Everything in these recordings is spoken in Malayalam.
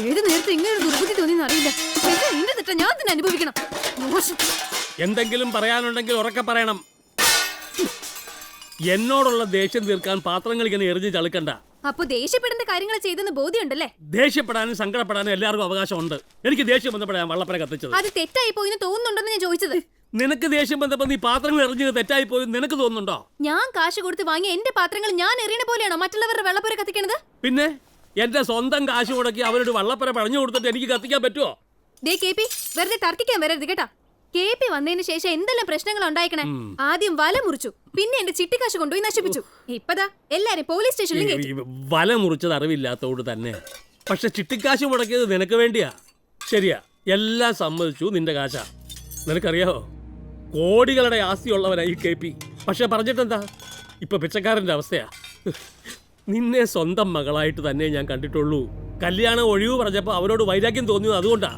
ഏത് നേരത്തെ ഇങ്ങനെ ഒരു ദുർബുദ്ധി തോന്നിയെന്ന് അറിയില്ല. എന്റെ തെറ്റ ഞാൻ തന്നെ അനുഭവിക്കണം. എന്തെങ്കിലും പറയാനുണ്ടെങ്കിൽ ഉറക്കെ പറയണം. എന്നോടുള്ള ദേഷ്യം തീർക്കാൻ പാത്രങ്ങൾ ഇങ്ങനെ എറിഞ്ഞ് ചളുക്കണ്ട. അപ്പൊ ദേഷ്യപ്പെടേണ്ട കാര്യങ്ങൾ ചെയ്തെന്ന് ബോധ്യമുണ്ടല്ലേ? ദേഷ്യപ്പെടാനും സങ്കടപ്പെടാനും എല്ലാവർക്കും അവകാശമുണ്ട്. എനിക്ക് ദേഷ്യം ബന്ധപ്പെടാൻ വള്ളപ്പര കത്തിച്ചത് അത് തെറ്റായി പോയിന്ന് തോന്നുന്നുണ്ടെന്ന് ഞാൻ ചോദിച്ചത്. നിനക്ക് ദേഷ്യം ബന്ധപ്പെട്ട് നീ പാത്രങ്ങൾ എറിഞ്ഞത് തെറ്റായി പോയി നിനക്ക് തോന്നുന്നുണ്ടോ? ഞാൻ കാശ് കൊടുത്ത് വാങ്ങി എന്റെ പാത്രങ്ങൾ ഞാൻ എറിയണ പോലെയാണോ മറ്റുള്ളവരുടെ വെള്ളപ്പുര കത്തിക്കണത്? പിന്നെ എന്റെ സ്വന്തം കാശ് മുടക്കി അവരോട് വള്ളപ്പര പറഞ്ഞു കൊടുത്തിട്ട് എനിക്ക് കത്തിക്കാൻ പറ്റുമോ? ദേ KP, വെറുതെ തർക്കിക്കാൻ വരരുത് കേട്ടാ. KP വന്നതിന് ശേഷം എന്തെല്ലാം പ്രശ്നങ്ങൾ ഉണ്ടായിക്കണേ. ആദ്യം വല മുറിച്ചു, പിന്നെ എന്റെ ചിട്ടിക്കാശ് കൊണ്ടുപോയി നശിപ്പിച്ചു. ഇപ്പതാ എല്ലാരും പോലീസ് സ്റ്റേഷനിൽ കയറ്റി. വല മുറിച്ചത് അറിവില്ലാത്തോട് തന്നെ. പക്ഷെ ചിട്ടിക്കാശ് മുടക്കിയത് നിനക്ക് വേണ്ടിയാ. ശരിയാ, എല്ലാം സമ്മതിച്ചു. നിന്റെ കാശാ. നിനക്കറിയാവോ, കോടികളുടെ ആസ്തിയുള്ളവനായി KP. പക്ഷെ പറഞ്ഞിട്ടെന്താ, ഇപ്പൊ പിച്ചക്കാരന്റെ അവസ്ഥയാ. നിന്നെ സ്വന്തം മകളായിട്ട് തന്നെ ഞാൻ കണ്ടിട്ടുള്ളൂ. കല്യാണം ഒഴിവ് പറഞ്ഞപ്പോ അവരോട് വൈരാഗ്യം തോന്നിയത് അതുകൊണ്ടാ.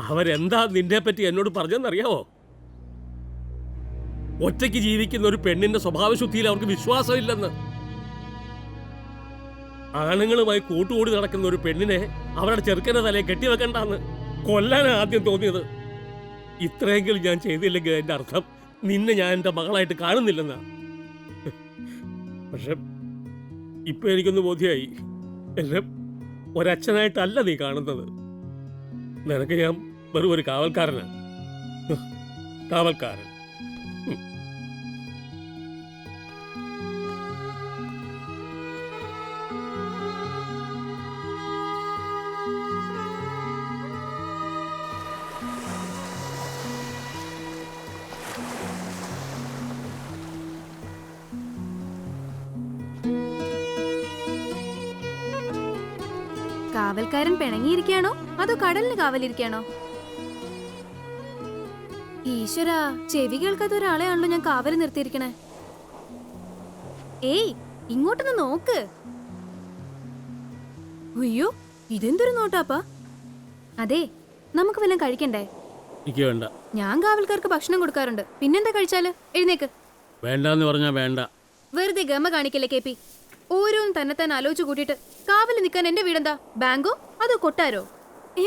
അവരെന്താ നിന്നെ പറ്റി എന്നോട് പറഞ്ഞെന്നറിയാവോ? ഒറ്റയ്ക്ക് ജീവിക്കുന്ന ഒരു പെണ്ണിന്റെ സ്വഭാവശുദ്ധിയിൽ അവർക്ക് വിശ്വാസമില്ലെന്ന്. ആണുങ്ങളുമായി കൂട്ടുകൂടി നടക്കുന്ന ഒരു പെണ്ണിനെ അവരുടെ ചെറുക്കന്റെ തലയെ കെട്ടിവെക്കണ്ടെന്ന് കൊല്ലാനാ ആദ്യം തോന്നിയത്. ഇത്രയെങ്കിലും ഞാൻ ചെയ്തില്ലെങ്കിൽ അതിന്റെ അർത്ഥം നിന്നെ ഞാൻ എന്റെ മകളായിട്ട് കാണുന്നില്ലെന്നാ. പക്ഷെ ഇപ്പൊ എനിക്കൊന്ന് ബോധ്യമായി, എന്നെ ഒരച്ഛനായിട്ടല്ല നീ കാണുന്നത്. നിനക്ക് ഞാൻ വെറും ഒരു കാവൽക്കാരനാണ്. കാവൽക്കാരൻ. കാവൽക്കാരൻ പിണങ്ങിയിരിക്കാണോ അതോ കടലിന് കാവലിരിക്കാണോ? ഈശ്വരാ, ചെവി കേൾക്കാത്ത ഒരാളെയാണല്ലോ ഞാൻ കാവല് നിർത്തിയിരിക്കണേ. ഏയ്, ഇങ്ങോട്ടൊന്ന് നോക്ക്. അയ്യോ, ഇതെന്തൊരു നോട്ടാപ്പാ. അതെ, നമുക്ക് വല്ലതും കഴിക്കണ്ടേ? എനിക്ക് വേണ്ട. ഞാൻ കാവൽക്കാർക്ക് ഭക്ഷണം കൊടുക്കാറുണ്ട്. പിന്നെന്താ കഴിച്ചാല്? എഴുന്നേക്ക്. വേണ്ടെന്ന് പറഞ്ഞാ വേണ്ട. വെറുതെ ഗമ കാണിക്കല്ലേ KP. ഓരോന്നും തന്നെ ആലോചിച്ചു കൂട്ടിയിട്ട് കാവല് നിൽക്കാൻ എന്റെ വീടെന്താ ബാങ്കോ അതോ കൊട്ടാരോ?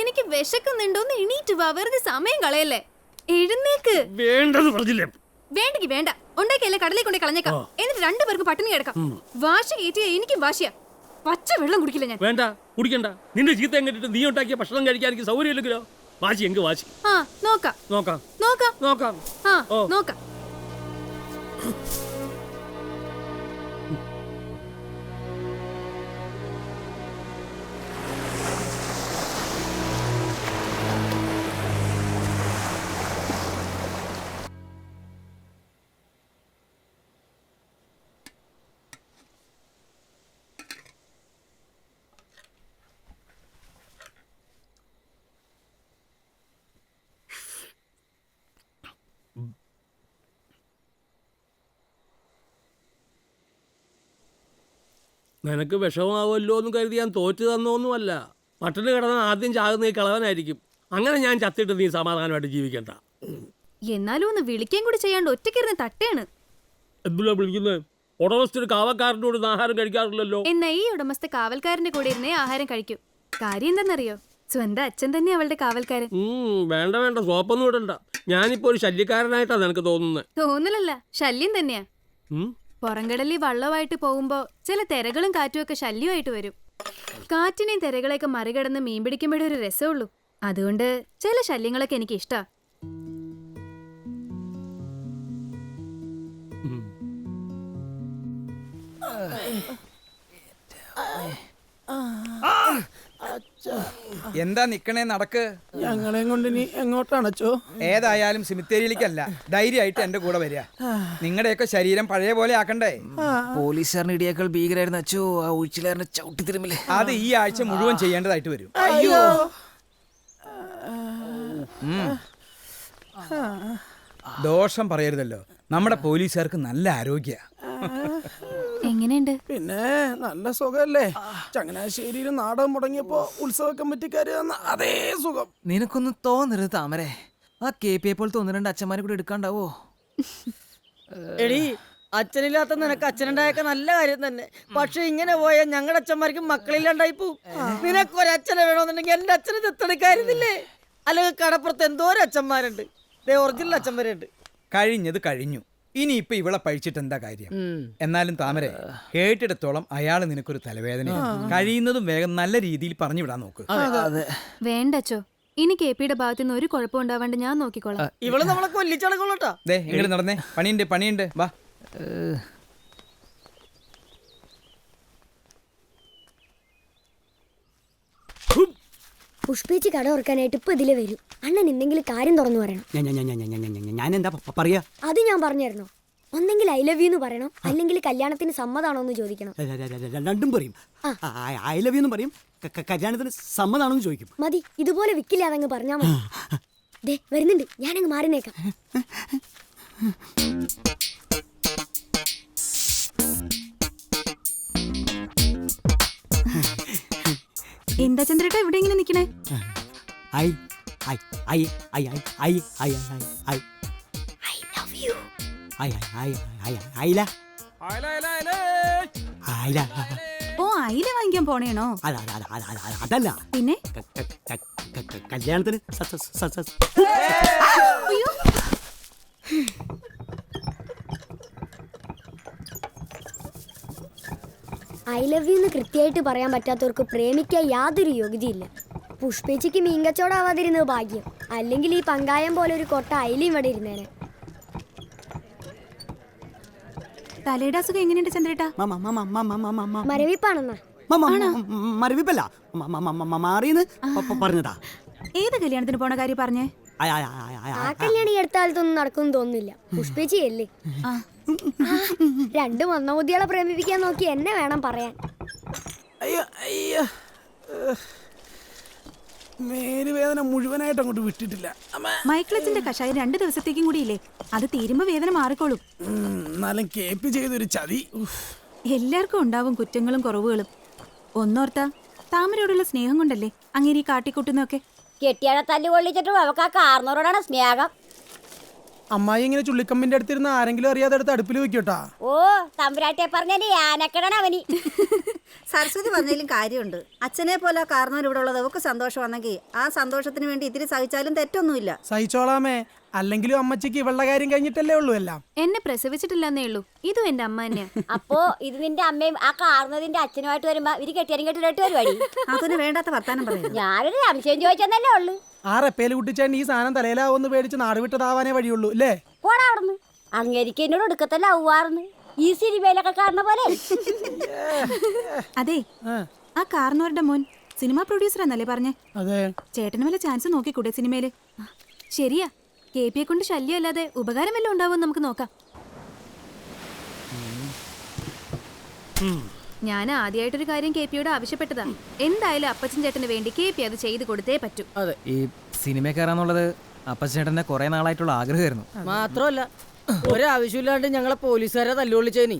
എനിക്ക് വിശക്കുന്നുണ്ടോന്ന് എണീറ്റ് വാ, വെറുതെ സമയം കളയല്ലേ. എഴുന്നേക്ക്. വേണ്ടെന്ന് പറഞ്ഞില്ലേ? വേണ്ടെങ്കി വേണ്ട, ഉണ്ടാക്കിയല്ലേ കടലിൽ കൊണ്ടേ കളഞ്ഞേക്കാം. എന്നിട്ട് രണ്ടുപേർക്ക് പട്ടിണി കിടക്കാം. വാശി കയറ്റിയ എനിക്കും വാശിയാ. പച്ച വെള്ളം കുടിക്കില്ല ഞാൻ. വേണ്ട, കുടിക്കണ്ട. നിന്റെ ചീത്ത എങ്ങിട്ട് നീ ഉണ്ടാക്കിയ ഭക്ഷണം കഴിക്കാൻ എനിക്ക് സൗകര്യമില്ലെങ്കിലോ? വാശി എങ്കിൽ വാശി. ആ, നോക്കാം നോക്കാം നോക്കാം നോക്കാം. ആ, നോക്കാം. നിനക്ക് വിഷമാവുമല്ലോ എന്ന് കരുതി ഞാൻ തോറ്റു തന്നൊന്നുമല്ല. പട്ടിണി കിടന്നാൽ ആദ്യം ചാകുന്ന ഈ കളവനായിരിക്കും. അങ്ങനെ ഞാൻ ചത്തിട്ട് നീ സമാധാനമായിട്ട് ജീവിക്കണ്ട. എന്നാലും ഒന്ന് വിളിക്കാൻ കൂടി ചെയ്യാണ്ട് ഒറ്റക്കിരുന്ന് തട്ടയാണ്. എന്തിനാ വിളിക്കുന്നത്? ഉടമസ്ഥ ഒരു കാവൽക്കാരൻ്റെ കൂടെ ആഹാരം കഴിക്കാറില്ലല്ലോ. എന്നാ ഈ ഉടമസ്ഥ കാവൽക്കാരന്റെ കൂടെ ഇരുന്നേ ആഹാരം കഴിക്കും. കാര്യം എന്താണെന്നറിയോ? സ്വന്തം അച്ഛൻ തന്നെ അവളുടെ കാവൽക്കാരൻ. വേണ്ട വേണ്ട, സോപ്പൊന്നും ഇടണ്ട. ഞാനിപ്പോ ഒരു ശല്യക്കാരനായിട്ടാ നിനക്ക് തോന്നുന്നത്. തോന്നലല്ല, ശല്യം തന്നെയാ. പുറംകടലിൽ വള്ളമായിട്ട് പോകുമ്പോ ചില തിരകളും കാറ്റും ഒക്കെ ശല്യമായിട്ട് വരും. കാറ്റിനെയും തിരകളെയൊക്കെ മറികടന്ന് മീൻ പിടിക്കുമ്പോഴേ ഒരു രസമുള്ളൂ. അതുകൊണ്ട് ചില ശല്യങ്ങളൊക്കെ എനിക്ക് ഇഷ്ടാ. എന്താ നിക്കണേ, നടക്ക്. ഞങ്ങളെയും കൊണ്ട് നീ എങ്ങോട്ടാണച്ചോ? ഏതായാലും സിമിത്തേരിയിലേക്കല്ല, ധൈര്യമായിട്ട് എന്റെ കൂടെ വരിക. നിങ്ങളുടെയൊക്കെ ശരീരം പഴയ പോലെ ആക്കണ്ടേ? പോലീസുകാരന് ഇടിയേക്കാൾ ഭീകരായിരുന്നു അച്ചോ ആ ഉഴിച്ചിലാരനെ ചവിട്ടി തിരുമ്മില്ലേ. അത് ഈ ആഴ്ച മുഴുവൻ ചെയ്യേണ്ടതായിട്ട് വരും. അയ്യോ, ദോഷം പറയരുതല്ലോ. നമ്മുടെ പോലീസുകാർക്ക് നല്ല ആരോഗ്യ. എങ്ങനെയുണ്ട്? പിന്നെ നല്ല സുഖല്ലേ. ചങ്ങനാശ്ശേരിയിൽ നാടകം മുടങ്ങിയപ്പോ ഉത്സവ കമ്മിറ്റിക്കാര് തന്ന അതേ സുഖം. നിനക്കൊന്നും തോന്നരുത് താമരെ. ആ KP പോലത്തെ ഒന്ന് രണ്ട് അച്ഛന്മാരെ കൂടെ എടുക്കാണ്ടാവോ? എടി, അച്ഛനില്ലാത്ത നിനക്ക് അച്ഛനുണ്ടായൊക്കെ നല്ല കാര്യം തന്നെ. പക്ഷെ ഇങ്ങനെ പോയാൽ ഞങ്ങളുടെ അച്ഛന്മാർക്ക് മക്കളില്ലാണ്ടായി പോവും. നിനക്കൊരച്ഛനെ വേണമെന്നുണ്ടെങ്കിൽ എന്റെ അച്ഛനെ ദത്തെടുക്കായിരുന്നില്ലേ? അല്ലെങ്കിൽ കടപ്പുറത്ത് എന്തോരം അച്ഛന്മാരുണ്ട്. ഒറിജിനൽ അച്ഛൻ വരെ ഉണ്ട്. കഴിഞ്ഞത് കഴിഞ്ഞു. ഇനിയിപ്പൊ ഇവളെ പഴിച്ചിട്ട് എന്താ കാര്യം? എന്നാലും താമര, കേട്ടിടത്തോളം അയാള് നിനക്കൊരു തലവേദന. കഴിയുന്നതും വേഗം നല്ല രീതിയിൽ പറഞ്ഞു വിടാൻ നോക്ക്. വേണ്ടച്ചോ, ഇനി KPയുടെ ഭാഗത്തു നിന്ന് ഒരു കുഴപ്പം ഉണ്ടാവാണ്ട് ഞാൻ നോക്കിക്കോളാം. ഇവള് നമ്മളെ കൊല്ലിച്ചടക്കൊള്ളൂട്ടാ. ദേ ഇങ്ങോട്ട് നടന്നേ, പണിയുണ്ട് വാ. പുഷ്പിച്ച് കട ഓർക്കാനായിട്ട് ഇപ്പൊ ഇതില് വരും. അണ്ണൻ എന്തെങ്കിലും കാര്യം തുറന്നു പറയണം. ഞാൻ എന്താ പറയാ? അത് ഞാൻ പറഞ്ഞായിരുന്നോ? ഒന്നെങ്കിൽ ഐ ലവ് യു എന്ന് പറയണം, അല്ലെങ്കിൽ കല്യാണത്തിന് സമ്മതാണോ എന്ന് ചോദിക്കണം. രണ്ടും പറയും. ഐ ലവ് യു എന്ന് പറയും, കല്യാണത്തിന് സമ്മതാണോ എന്ന് ചോദിക്കും. മതി, ഇതുപോലെ വിക്കില്ല അതങ്ങ് പറഞ്ഞാ മതി. ദേ വരുന്നുണ്ട്, ഞാനങ്ങ് മാറിനേക്കാം. എന്താ ചന്ദ്രേട്ടാ ഇവിടെ ഇങ്ങനെ നിക്കണേ? I I I I I I I I I love you. ഐല ഐല ഓ, അയില വാങ്ങിക്കാൻ പോണേണോ? അതല്ല, പിന്നെ കല്യാണത്തിന് ഐ ലവ് യു എന്ന് കൃത്യമായിട്ട് പറയാൻ പറ്റാത്തവർക്ക് പ്രേമിക്കാൻ യാതൊരു യോഗ്യതയില്ല. പുഷ്പേച്ചിക്ക് മീൻകച്ചവടാവാതിരുന്നത് ഭാഗ്യം. അല്ലെങ്കിൽ ഈ പങ്കായം പോലെ ഒരു കൊട്ട അയിലും ഇവിടെ ഇരുന്നേനെ. തലയുടെ അസുഖം എങ്ങനെയുണ്ട് ചന്ദ്രേട്ടാ? മരവിപ്പാണെന്നാ. മരവിപ്പല്ല, മാറിയെന്ന് പറഞ്ഞതാ. ഏത് കല്യാണത്തിന് പോണ കാര്യം പറഞ്ഞേ? ആ കല്യാണം ഈ അടുത്ത കാലത്തൊന്നും നടക്കുമെന്ന് തോന്നുന്നില്ല. പുഷ്പേച്ചിയല്ലേ? രണ്ട് മന്ദബുദ്ധികളെ പ്രേമിപ്പിക്കാൻ നോക്കി എന്നെ വേണം പറയാൻ. അയ്യോ അയ്യോ, മേലുവേദന മുഴുവനായിട്ട് അങ്ങോട്ട് വിട്ടിട്ടില്ല. മൈക്ലച്ചിന്റെ കഷായം 2 ദിവസത്തേക്കും കൂടിയില്ലേ? അത് തീരുമ്പോ വേദന മാറിക്കോളും. എന്നാലും KP ചെയ്തൊരു ചതി. എല്ലാവർക്കും ഉണ്ടാവും കുറ്റങ്ങളും കുറവുകളും. ഒന്നോർത്താ താമരയോടുള്ള സ്നേഹം കൊണ്ടല്ലേ അങ്ങേരി കാട്ടിക്കൂട്ടുന്നൊക്കെ. കെട്ടിയാടെ തല്ലു കൊള്ളിച്ചിട്ടും അവക്ക് ആ കാർന്നോരോടാണ് സ്നേഹം. അമ്മായി ഇങ്ങനെ ചുള്ളിക്കമ്പിന്റെ അടുത്തിരുന്ന് ആരെങ്കിലും അറിയാതെ അടുത്ത് അടുപ്പിൽ വെക്കോട്ടാ. ഓ, തമ്പുരാട്ടിയെ പറഞ്ഞാല് ആനക്കടാണ് അവന്. സരസ്വതി പറഞ്ഞാലും കാര്യമുണ്ട്. അച്ഛനെ പോലെ കാരണവർ ഇവിടെ ഉള്ളത് അവർക്ക് സന്തോഷമാണെങ്കിൽ ആ സന്തോഷത്തിന് വേണ്ടി ഇത്തിരി സഹിച്ചാലും തെറ്റൊന്നുമില്ല. സഹിച്ചോളാമേ, അല്ലെങ്കിലും അമ്മച്ചിക്ക് ഇവളുടെ കാര്യം കഴിഞ്ഞിട്ടല്ലേ ഉള്ളൂ എല്ലാം. എന്നെ പ്രസവിച്ചിട്ടില്ലെന്നേ ഉള്ളൂ, ഇതും എന്റെ അമ്മ തന്നെയാ. അപ്പോ ഇത് നിന്റെ അമ്മയും ആ കാർന്നതിന്റെ അച്ഛനുമായിട്ട് വരുമ്പോ ഇവര് കെട്ടിയാലും കെട്ടിട്ട് വരുവാടി. അതിന് വേണ്ടാത്ത വർത്താനം പറയുന്നത്. ഞാനൊരു സംശയം ചോദിച്ചെന്നല്ലേ ഉള്ളു. ആ റെപ്പേല് കുട്ടിച്ചാണ്ട് ഈ സാധനം തലയിലാവെന്ന് പേടിച്ച് നാട് വിട്ടതാവാനേ വഴിയുള്ളൂ അല്ലേ? പോടാ അവിടുന്ന്. അങ്ങേരിക്ക് എന്നോട് ഒടുക്കത്തല്ല ആവുവാർന്ന് ഈ സിനിമയിലൊക്കെ കാണുന്ന പോലെ. അതെ, ആ കാർന്നവരുടെ മോൻ സിനിമ പ്രൊഡ്യൂസർ എന്നല്ലേ പറഞ്ഞേ? അതെ. ചേട്ടന് വല്ല ചാൻസ് നോക്കിക്കൂടെ സിനിമയില്? ശരിയാ, KPയെ കൊണ്ട് ശല്യം അല്ലാതെ ഉപകാരം വല്ലതും ഉണ്ടാവും. നമുക്ക് നോക്കാം. ഞാൻ ആദ്യമായിട്ടൊരു കാര്യം KPയോട് ആവശ്യപ്പെട്ടതാ. എന്തായാലും അപ്പച്ചൻ ചേട്ടന് വേണ്ടി KP അത് ചെയ്ത് കൊടുത്തേ പറ്റൂ. ഈ സിനിമ കയറാന്നുള്ളത് അപ്പച്ചേട്ടന്റെ കുറെ നാളായിട്ടുള്ള ആഗ്രഹമായിരുന്നു. മാത്രമല്ല ഒരാവശ്യമില്ലാണ്ട് ഞങ്ങളെ പോലീസുകാരെ തല്ലുകൊള്ളിച്ചതിന്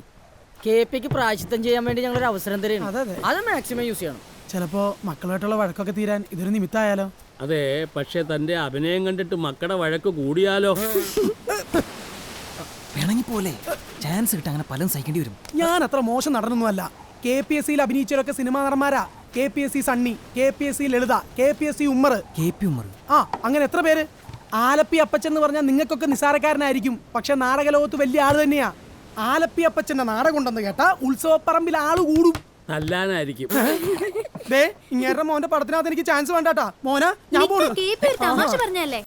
KPക്ക് പ്രായശ്ചിത്തം ചെയ്യാൻ വേണ്ടി ഞങ്ങളൊരു അവസരം തരുന്നു. അത് മാക്സിമം യൂസ് ചെയ്യണം. ചിലപ്പോ മക്കളുമായിട്ടുള്ള വഴക്കൊക്കെ തീരാൻ ഇതൊരു നിമിത്തമായാലോ? അതെ, പക്ഷെ തന്റെ അഭിനയം കണ്ടിട്ട് മക്കളുടെ വഴക്ക് കൂടിയാലോ? വേണമെങ്കിൽ പോലെ ചാൻസ് കിട്ടാൻ അങ്ങനെ പലതും സഹിക്കേണ്ടി വരും. ഞാൻ അത്ര മോശം നടനൊന്നുമല്ല. KPSCയിൽ അഭിനയിച്ചവരൊക്കെ സിനിമാ നടന്മാരാ. KPSC സണ്ണി, KPSC ലളിത, KPSC ഉമ്മർ. ആ, അങ്ങനെ എത്ര പേര്. ആലപ്പി അപ്പച്ചൻ എന്ന് പറഞ്ഞാൽ നിങ്ങൾക്കൊക്കെ നിസ്സാരക്കാരനായിരിക്കും, പക്ഷെ നാടകലോകത്ത് വലിയ ആള് തന്നെയാ. ആലപ്പി അപ്പച്ചന്റെ നാടകം ഉണ്ടെന്ന് കേട്ടാ ഉത്സവപ്പറമ്പിൽ ആള് കൂടും. നല്ലാനായിരിക്കും. ദേ ഇങ്ങേരുടെ മോന്റെ പടത്തിനകത്ത് എനിക്ക് ചാൻസ് വേണ്ടാട്ടാ. മോന, ഞാൻ പോണു. KP ഒരു തമാശ പറഞ്ഞല്ലേ?